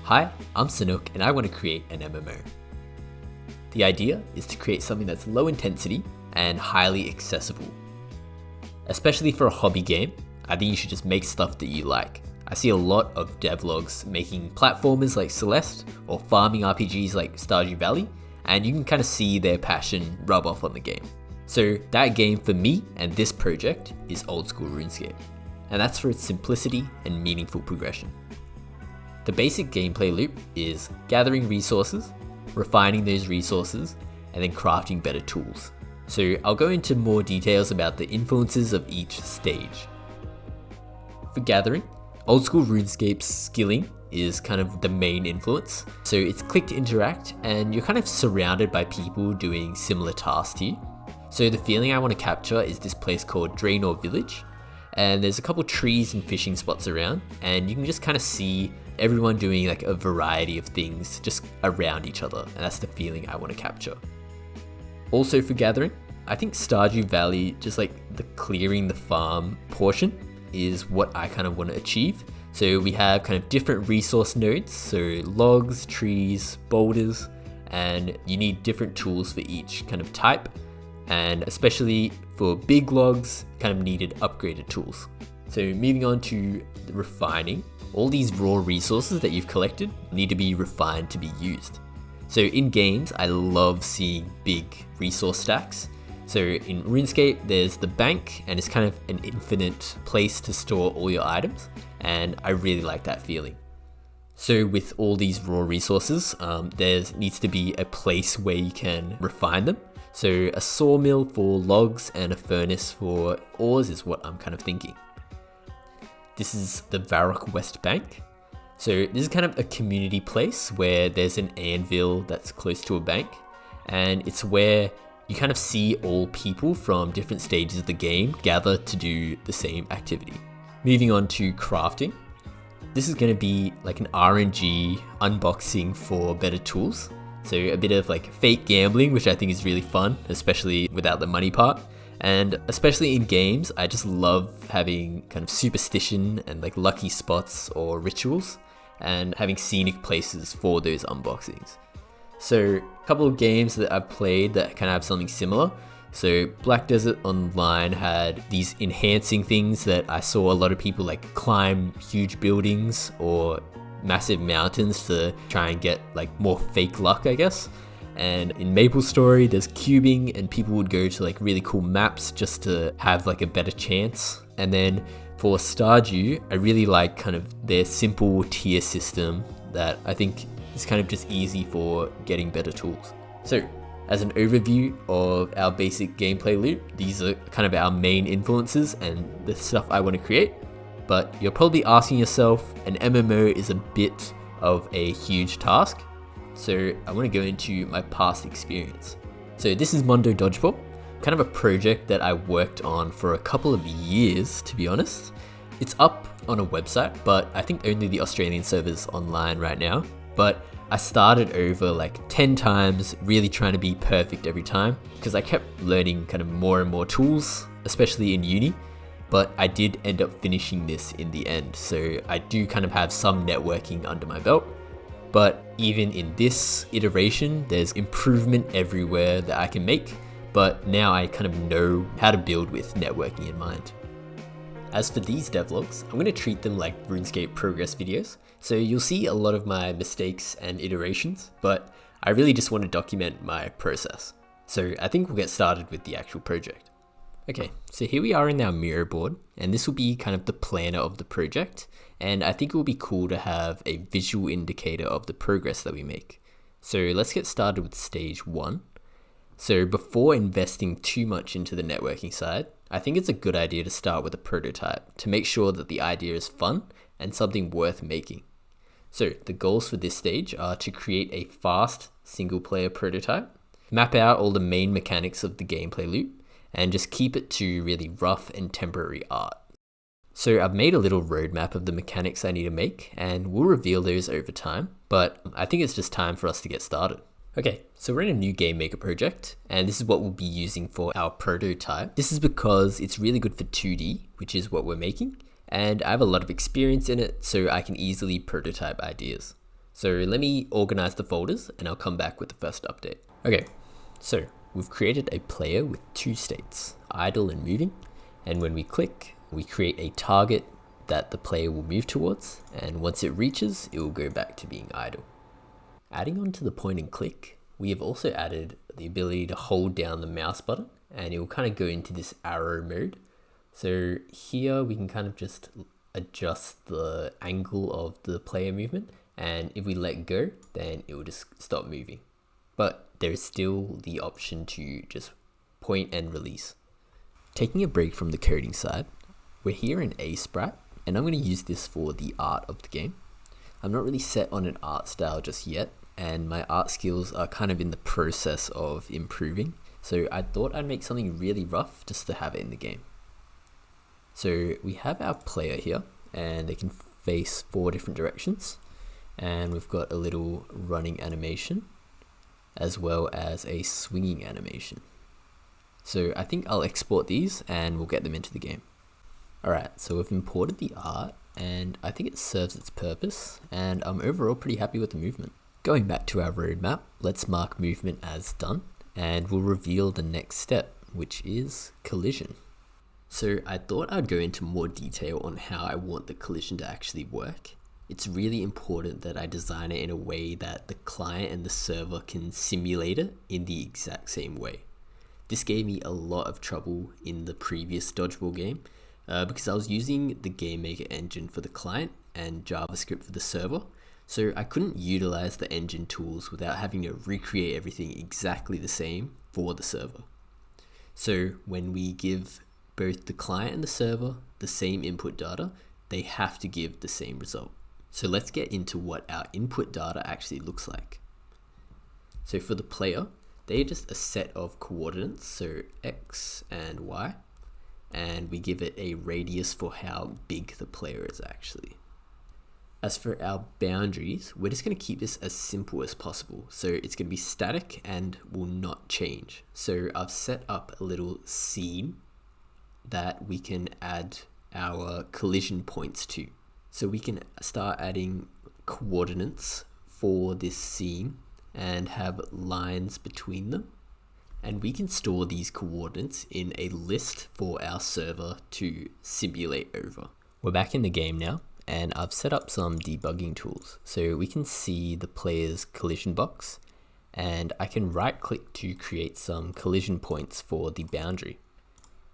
Hi, I'm Sanook and I want to create an MMO. The idea is to create something that's low intensity and highly accessible. Especially for a hobby game, I think you should just make stuff that you like. I see a lot of devlogs making platformers like Celeste or farming RPGs like Stardew Valley, and you can kind of see their passion rub off on the game. So that game for me and this project is old school RuneScape, and that's for its simplicity and meaningful progression. The basic gameplay loop is gathering resources, refining those resources, and then crafting better tools. So I'll go into more details about the influences of each stage. For gathering, old school RuneScape's skilling is kind of the main influence. So it's click to interact and you're kind of surrounded by people doing similar tasks to you. So the feeling I want to capture is this place called Draenor Village, and there's a couple trees and fishing spots around, and you can just kind of see everyone doing like a variety of things just around each other, and that's the feeling I want to capture. Also for gathering, I think Stardew Valley, just like the clearing the farm portion, is what I kind of want to achieve. So we have kind of different resource nodes, so logs, trees, boulders, and you need different tools for each kind of type. And especially for big logs, kind of needed upgraded tools. So moving on to the refining, all these raw resources that you've collected need to be refined to be used. So in games, I love seeing big resource stacks. So in RuneScape, there's the bank, and it's kind of an infinite place to store all your items, and I really like that feeling. So with all these raw resources, there needs to be a place where you can refine them. So a sawmill for logs and a furnace for ores is what I'm kind of thinking. This is the Varrock West Bank. So this is kind of a community place where there's an anvil that's close to a bank, and it's where you kind of see all people from different stages of the game gather to do the same activity. Moving on to crafting. This is going to be like an RNG unboxing for better tools. So a bit of like fake gambling, which I think is really fun, especially without the money part. And especially in games, I just love having kind of superstition and like lucky spots or rituals, and having scenic places for those unboxings. So a couple of games that I've played that kind of have something similar. So Black Desert Online had these enhancing things that I saw a lot of people like climb huge buildings or massive mountains to try and get like more fake luck, I guess. And in MapleStory, there's cubing, and people would go to like really cool maps just to have like a better chance. And then for Stardew, I really like kind of their simple tier system that I think is kind of just easy for getting better tools. So as an overview of our basic gameplay loop, these are kind of our main influences and the stuff I want to create. But you're probably asking yourself, an MMO is a bit of a huge task. So I want to go into my past experience. So this is Mondo Dodgeball, kind of a project that I worked on for a couple of years, to be honest. It's up on a website, but I think only the Australian server's online right now. But I started over like 10 times, really trying to be perfect every time, because I kept learning kind of more and more tools, especially in uni. But I did end up finishing this in the end, so I do kind of have some networking under my belt. But even in this iteration, there's improvement everywhere that I can make, but now I kind of know how to build with networking in mind. As for these devlogs, I'm going to treat them like RuneScape progress videos, so you'll see a lot of my mistakes and iterations, but I really just want to document my process. So I think we'll get started with the actual project. Okay, so here we are in our Miro board, and this will be kind of the planner of the project, and I think it will be cool to have a visual indicator of the progress that we make. So let's get started with stage 1. So before investing too much into the networking side, I think it's a good idea to start with a prototype to make sure that the idea is fun and something worth making. So the goals for this stage are to create a fast single player prototype, map out all the main mechanics of the gameplay loop, and just keep it to really rough and temporary art. So I've made a little roadmap of the mechanics I need to make, and we'll reveal those over time, but I think it's just time for us to get started. Okay, so we're in a new game maker project, and this is what we'll be using for our prototype. This is because it's really good for 2D, which is what we're making, and I have a lot of experience in it, so I can easily prototype ideas. So let me organize the folders and I'll come back with the first update. Okay, so we've created a player with two states, idle and moving. And when we click, we create a target that the player will move towards. And once it reaches, it will go back to being idle. Adding on to the point and click, we have also added the ability to hold down the mouse button and it will kind of go into this arrow mode. So here we can kind of just adjust the angle of the player movement. And if we let go, then it will just stop moving. But there is still the option to just point and release. Taking a break from the coding side, we're here in A-Sprite, and I'm going to use this for the art of the game. I'm not really set on an art style just yet, and my art skills are kind of in the process of improving. So I thought I'd make something really rough just to have it in the game. So we have our player here, and they can face 4 different directions. And we've got a little running animation as well as a swinging animation. So I think I'll export these and we'll get them into the game. Alright, so we've imported the art and I think it serves its purpose and I'm overall pretty happy with the movement. Going back to our roadmap, let's mark movement as done and we'll reveal the next step, which is collision. So I thought I'd go into more detail on how I want the collision to actually work. It's really important that I design it in a way that the client and the server can simulate it in the exact same way. This gave me a lot of trouble in the previous dodgeball game because I was using the game maker engine for the client and JavaScript for the server, so I couldn't utilize the engine tools without having to recreate everything exactly the same for the server. So when we give both the client and the server the same input data, they have to give the same result. So let's get into what our input data actually looks like. So for the player, they're just a set of coordinates, so X and Y, and we give it a radius for how big the player is actually. As for our boundaries, we're just going to keep this as simple as possible. So it's going to be static and will not change. So I've set up a little scene that we can add our collision points to. So we can start adding coordinates for this scene and have lines between them. And we can store these coordinates in a list for our server to simulate over. We're back in the game now, and I've set up some debugging tools. So we can see the player's collision box, and I can right click to create some collision points for the boundary.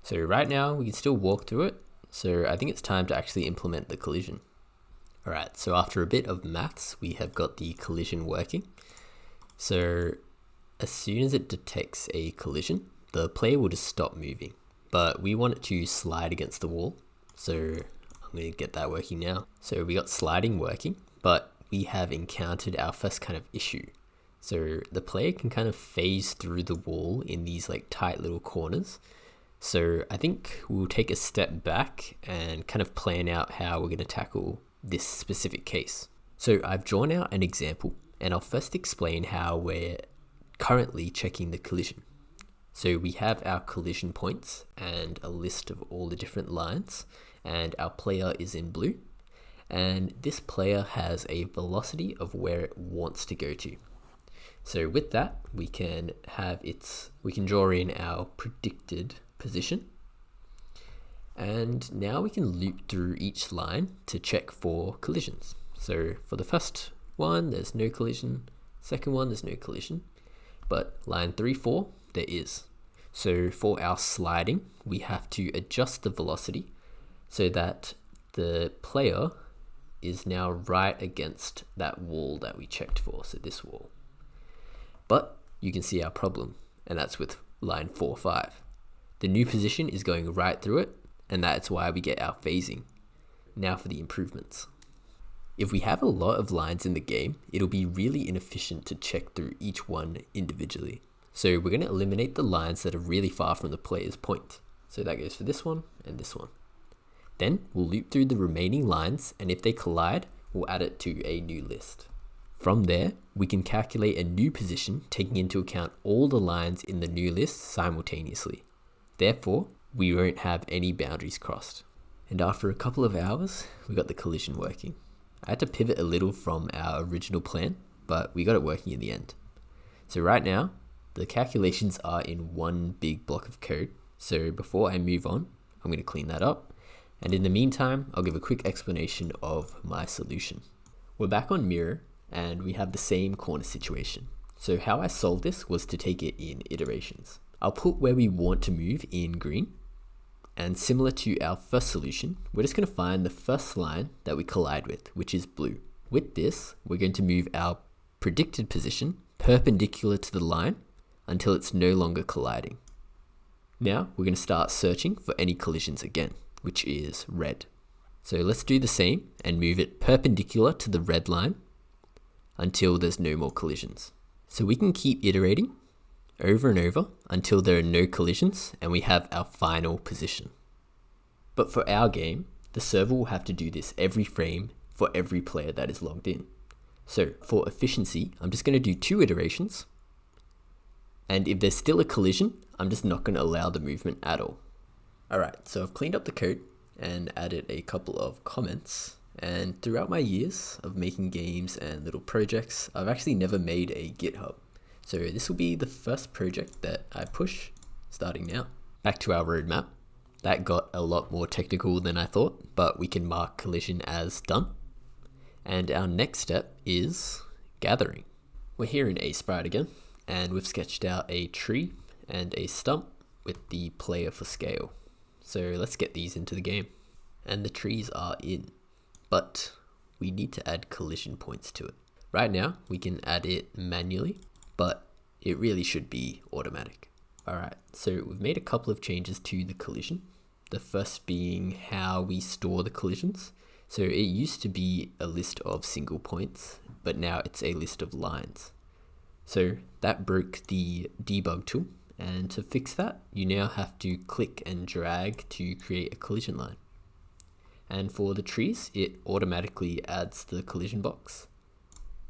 So right now we can still walk through it. So I think it's time to actually implement the collision. Alright, so after a bit of maths, we have got the collision working. So as soon as it detects a collision, the player will just stop moving. But we want it to slide against the wall. So I'm going to get that working now. So we got sliding working, but we have encountered our first kind of issue. So the player can kind of phase through the wall in these like tight little corners. So I think we'll take a step back and kind of plan out how we're going to tackle this specific case. So I've drawn out an example and I'll first explain how we're currently checking the collision. So we have our collision points and a list of all the different lines and our player is in blue and this player has a velocity of where it wants to go to. So with that we can draw in our predicted position. And now we can loop through each line to check for collisions. So for the first one, there's no collision. Second one, there's no collision. But line 3, 4, there is. So for our sliding, we have to adjust the velocity so that the player is now right against that wall that we checked for, so this wall. But you can see our problem, and that's with line 4, 5. The new position is going right through it, and that's why we get our phasing. Now for the improvements. If we have a lot of lines in the game, it'll be really inefficient to check through each one individually. So we're going to eliminate the lines that are really far from the player's point. So that goes for this one and this one. Then we'll loop through the remaining lines, and if they collide, we'll add it to a new list. From there, we can calculate a new position taking into account all the lines in the new list simultaneously. Therefore, we won't have any boundaries crossed. And after a couple of hours, we got the collision working. I had to pivot a little from our original plan, but we got it working in the end. So right now, the calculations are in one big block of code. So before I move on, I'm going to clean that up. And in the meantime, I'll give a quick explanation of my solution. We're back on Mirror and we have the same corner situation. So how I solved this was to take it in iterations. I'll put where we want to move in green. And similar to our first solution, we're just going to find the first line that we collide with, which is blue. With this, we're going to move our predicted position perpendicular to the line until it's no longer colliding. Now we're going to start searching for any collisions again, which is red. So let's do the same and move it perpendicular to the red line until there's no more collisions. So we can keep iterating over and over until there are no collisions and we have our final position. But for our game, the server will have to do this every frame for every player that is logged in. So for efficiency, I'm just going to do 2 iterations. And if there's still a collision, I'm just not going to allow the movement at all. Alright, so I've cleaned up the code and added a couple of comments. And throughout my years of making games and little projects, I've actually never made a GitHub. So this will be the first project that I push, starting now. Back to our roadmap. That got a lot more technical than I thought, but we can mark collision as done. And our next step is gathering. We're here in Sprite again, and we've sketched out a tree and a stump with the player for scale. So let's get these into the game. And the trees are in, but we need to add collision points to it. Right now, we can add it manually, but it really should be automatic. Alright, so we've made a couple of changes to the collision. The first being how we store the collisions. So it used to be a list of single points, but now it's a list of lines. So that broke the debug tool, and to fix that, you now have to click and drag to create a collision line. And for the trees, it automatically adds the collision box.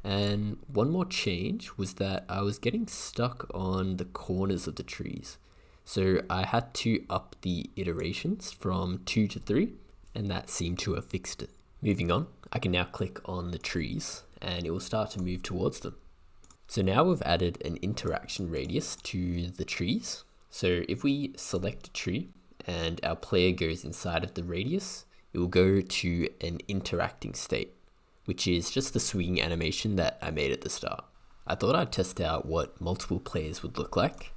And one more change was that I was getting stuck on the corners of the trees. So I had to up the iterations from 2 to 3, and that seemed to have fixed it. Moving on, I can now click on the trees and it will start to move towards them. So now we've added an interaction radius to the trees. So if we select a tree and our player goes inside of the radius, it will go to an interacting state, which is just the swinging animation that I made at the start. I thought I'd test out what multiple players would look like.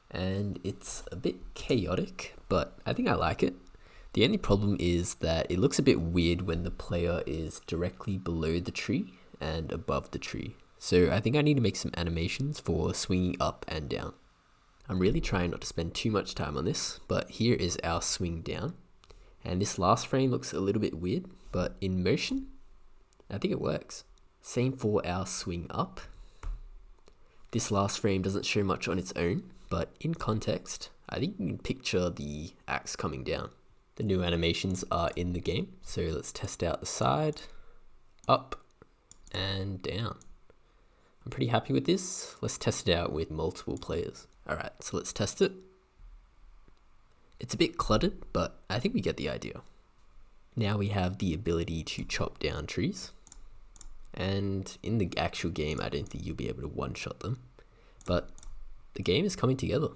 And it's a bit chaotic, but I think I like it. The only problem is that it looks a bit weird when the player is directly below the tree and above the tree. So I think I need to make some animations for swinging up and down. I'm really trying not to spend too much time on this, but here is our swing down. And this last frame looks a little bit weird, but in motion, I think it works. Same for our swing up. This last frame doesn't show much on its own, but in context, I think you can picture the axe coming down. The new animations are in the game, so let's test out the side, up, and down. I'm pretty happy with this. Let's test it out with multiple players. Alright, so let's test it. It's a bit cluttered, but I think we get the idea. Now we have the ability to chop down trees. And in the actual game, I don't think you'll be able to one-shot them. But the game is coming together.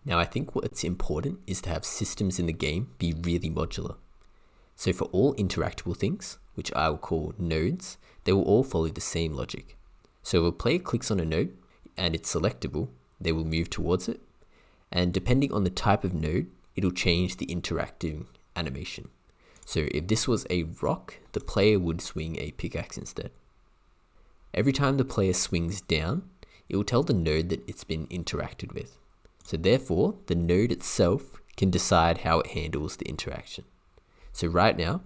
Now I think what's important is to have systems in the game be really modular. So for all interactable things, which I will call nodes, they will all follow the same logic. So if a player clicks on a node and it's selectable, they will move towards it. And depending on the type of node, it'll change the interacting animation. So if this was a rock, the player would swing a pickaxe instead. Every time the player swings down, it will tell the node that it's been interacted with. So therefore, the node itself can decide how it handles the interaction. So right now,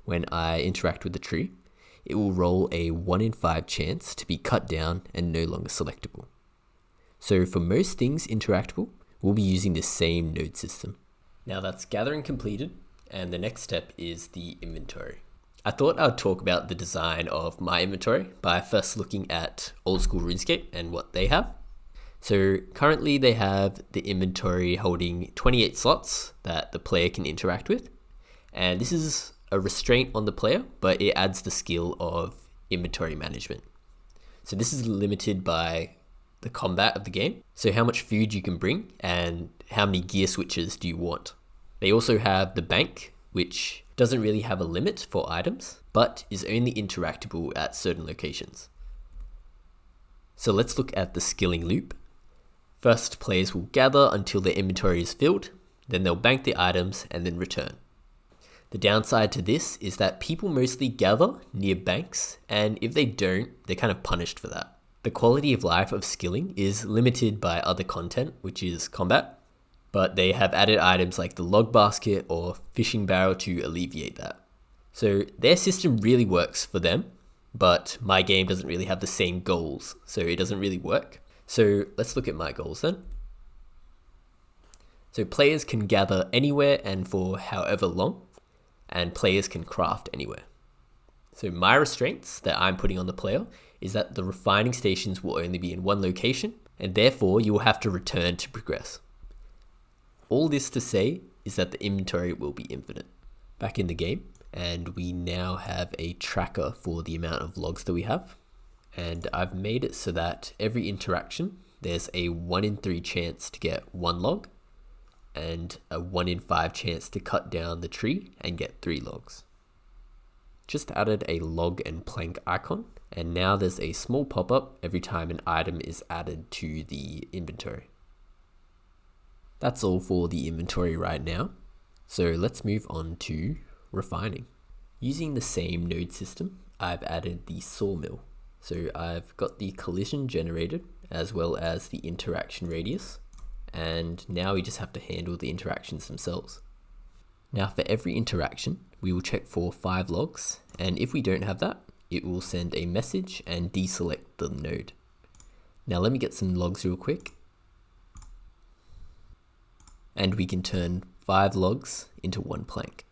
when I interact with the tree, it will roll a 1 in 5 chance to be cut down and no longer selectable. So for most things interactable, we'll be using the same node system. Now that's gathering completed, and the next step is the inventory. I thought I would talk about the design of my inventory by first looking at old school RuneScape and what they have. So currently they have the inventory holding 28 slots that the player can interact with. And this is a restraint on the player, but it adds the skill of inventory management. So this is limited by the combat of the game. So how much food you can bring and how many gear switches do you want. They also have the bank, which doesn't really have a limit for items, but is only interactable at certain locations. So let's look at the skilling loop. First, players will gather until their inventory is filled, then they'll bank the items and then return. The downside to this is that people mostly gather near banks, and if they don't, they're kind of punished for that. The quality of life of skilling is limited by other content, which is combat, but they have added items like the log basket or fishing barrel to alleviate that. So their system really works for them, but my game doesn't really have the same goals, so it doesn't really work. So let's look at my goals then. So players can gather anywhere and for however long, and players can craft anywhere. So my restraints that I'm putting on the player is that the refining stations will only be in one location, and therefore you will have to return to progress. All this to say is that the inventory will be infinite. Back in the game, and we now have a tracker for the amount of logs that we have. And I've made it so that every interaction, there's a 1 in 3 chance to get 1 log, and a 1 in 5 chance to cut down the tree and get 3 logs. Just added a log and plank icon, and now there's a small pop-up every time an item is added to the inventory. That's all for the inventory right now. So let's move on to refining. Using the same node system, I've added the sawmill. So I've got the collision generated as well as the interaction radius. And now we just have to handle the interactions themselves. Now for every interaction, we will check for 5 logs, and if we don't have that, it will send a message and deselect the node. Now let me get some logs real quick. And we can turn 5 logs into 1 plank.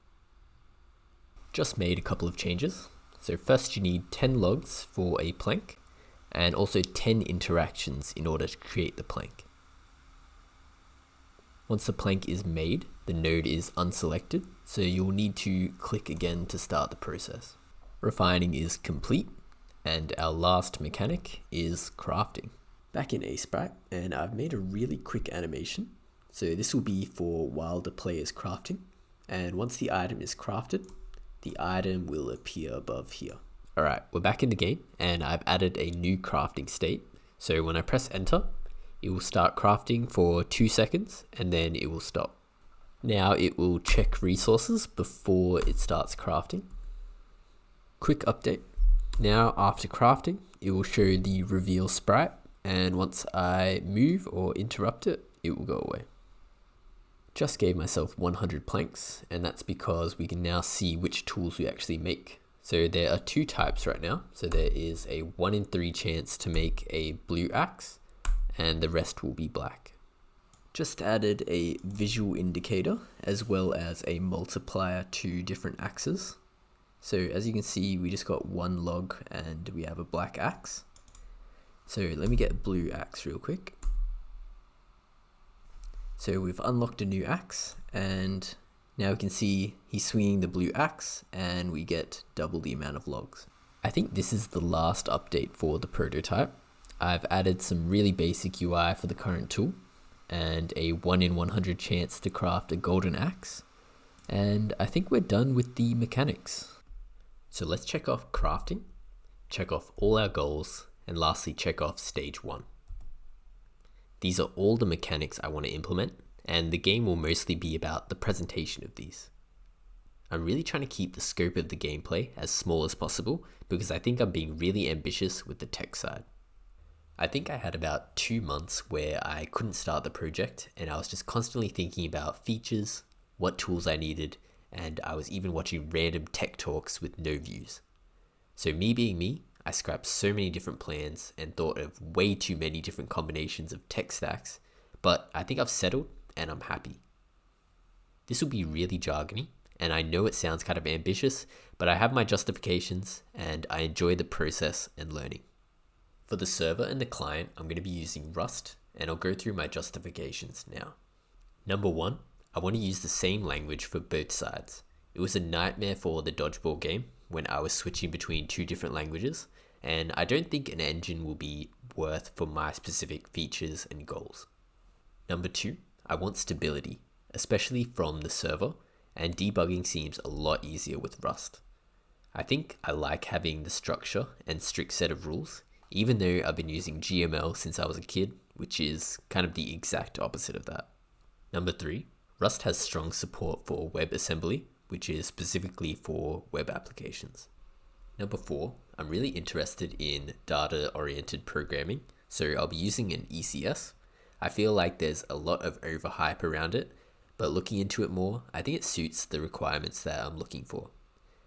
Just made a couple of changes. So first you need 10 logs for a plank, and also 10 interactions in order to create the plank. Once the plank is made, the node is unselected, so you'll need to click again to start the process. Refining is complete, and our last mechanic is crafting. Back in Sprite, and I've made a really quick animation. So this will be for while the player is crafting, and once the item is crafted, the item will appear above here. Alright, we're back in the game, and I've added a new crafting state. So when I press enter, it will start crafting for 2 seconds, and then it will stop. Now it will check resources before it starts crafting. Quick update. Now after crafting, it will show the reveal sprite, and once I move or interrupt it, it will go away. Just gave myself 100 planks, and that's because we can now see which tools we actually make. So there are 2 types right now. So there is a 1 in 3 chance to make a blue axe, and the rest will be black. Just added a visual indicator as well as a multiplier to different axes. So as you can see, we just got 1 log and we have a black axe. So let me get a blue axe real quick. So we've unlocked a new axe, and now we can see he's swinging the blue axe, and we get double the amount of logs. I think this is the last update for the prototype. I've added some really basic UI for the current tool, and a 1 in 100 chance to craft a golden axe. And I think we're done with the mechanics. So let's check off crafting, check off all our goals, and lastly check off stage 1. These are all the mechanics I want to implement, and the game will mostly be about the presentation of these. I'm really trying to keep the scope of the gameplay as small as possible because I think I'm being really ambitious with the tech side. I think I had about 2 months where I couldn't start the project, and I was just constantly thinking about features, what tools I needed, and I was even watching random tech talks with no views. So me being me, I scrapped so many different plans and thought of way too many different combinations of tech stacks, but I think I've settled and I'm happy. This will be really jargony, and I know it sounds kind of ambitious, but I have my justifications and I enjoy the process and learning. For the server and the client, I'm going to be using Rust, and I'll go through my justifications now. Number 1, I want to use the same language for both sides. It It was a nightmare for the dodgeball game when I was switching between two different languages, and I don't think an engine will be worth for my specific features and goals. Number 2, I want stability, especially from the server, and debugging seems a lot easier with Rust. I think I like having the structure and strict set of rules, even though I've been using GML since I was a kid, which is kind of the exact opposite of that. Number 3, Rust has strong support for WebAssembly, which is specifically for web applications. Number 4, I'm really interested in data-oriented programming, so I'll be using an ECS. I feel like there's a lot of overhype around it, but looking into it more, I think it suits the requirements that I'm looking for.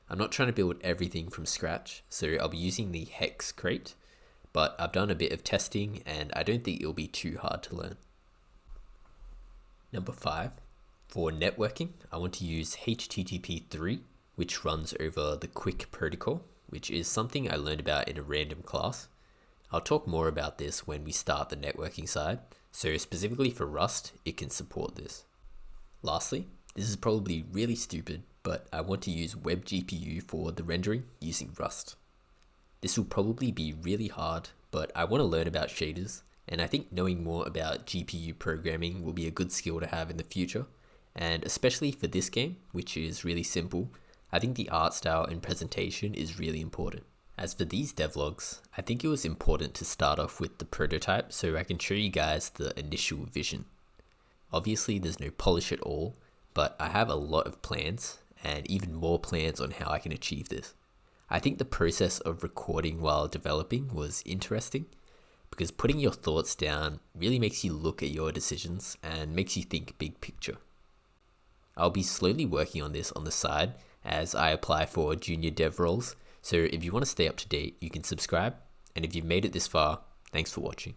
I'm not trying to build everything from scratch, so I'll be using the Hex crate, but I've done a bit of testing and I don't think it'll be too hard to learn. Number 5, for networking, I want to use HTTP 3, which runs over the QUIC protocol, which is something I learned about in a random class. I'll talk more about this when we start the networking side, so specifically for Rust, it can support this. Lastly, this is probably really stupid, but I want to use WebGPU for the rendering using Rust. This will probably be really hard, but I want to learn about shaders, and I think knowing more about GPU programming will be a good skill to have in the future, and especially for this game, which is really simple, I think the art style and presentation is really important. As for these devlogs, I think it was important to start off with the prototype so I can show you guys the initial vision. Obviously there's no polish at all, but I have a lot of plans and even more plans on how I can achieve this. I think the process of recording while developing was interesting because putting your thoughts down really makes you look at your decisions and makes you think big picture. I'll be slowly working on this on the side as I apply for junior dev roles, so if you want to stay up to date, you can subscribe, and if you've made it this far, thanks for watching.